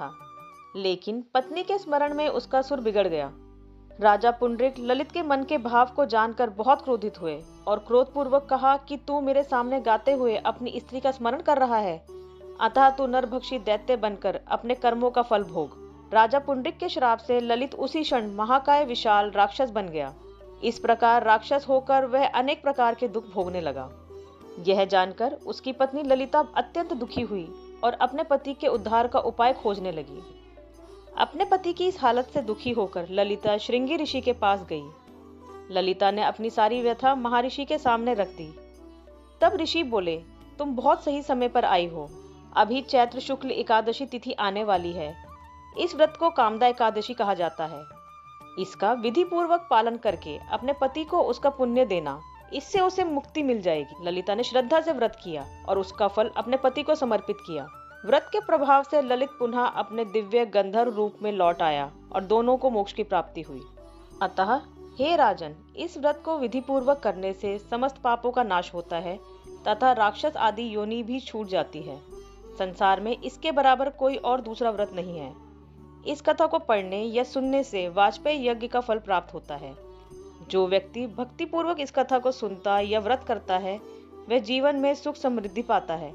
था, लेकिन पत्नी के स्मरण में उसका सुर बिगड़ गया। राजा पुंडरीक ललित के मन के भाव को जानकर बहुत क्रोधित हुए और क्रोधपूर्वक कहा कि तू मेरे सामने गाते हुए अपनी स्त्री का स्मरण कर रहा है, अतः तू नरभक्षी दैत्य बनकर अपने कर्मों का फल भोग। राजा पुंडरीक के श्राप से ललित उसी क्षण महाकाय विशाल राक्षस बन गया। इस प्रकार राक्षस होकर वह अनेक प्रकार के दुख भोगने लगा। यह जानकर उसकी पत्नी ललिता अत्यंत दुखी हुई और अपने पति के उद्धार का उपाय खोजने लगी। अपने पति की इस हालत से दुखी होकर ललिता श्रृंगी ऋषि के पास गई। ललिता ने अपनी सारी व्यथा महर्षि के सामने रख दी। तब ऋषि बोले, तुम बहुत सही समय पर आई हो। अभी चैत्र शुक्ल एकादशी तिथि आने वाली है। इस व्रत को कामदा एकादशी कहा जाता है। इसका विधि पूर्वक पालन करके अपने पति को उसका पुण्य देना, इससे उसे मुक्ति मिल जाएगी। ललिता ने श्रद्धा से व्रत किया और उसका फल अपने पति को समर्पित किया। व्रत के प्रभाव से ललित पुनः अपने दिव्य गंधर्व रूप में लौट आया और दोनों को मोक्ष की प्राप्ति हुई। अतः हे राजन, इस व्रत को विधि पूर्वक करने से समस्त पापों का नाश होता है तथा राक्षस आदि योनि भी छूट जाती है। संसार में इसके बराबर कोई और दूसरा व्रत नहीं है। इस कथा को पढ़ने या सुनने से वाजपेयी यज्ञ का फल प्राप्त होता है। जो व्यक्ति भक्ति पूर्वक इस कथा को सुनता या व्रत करता है, वह जीवन में सुख समृद्धि पाता है।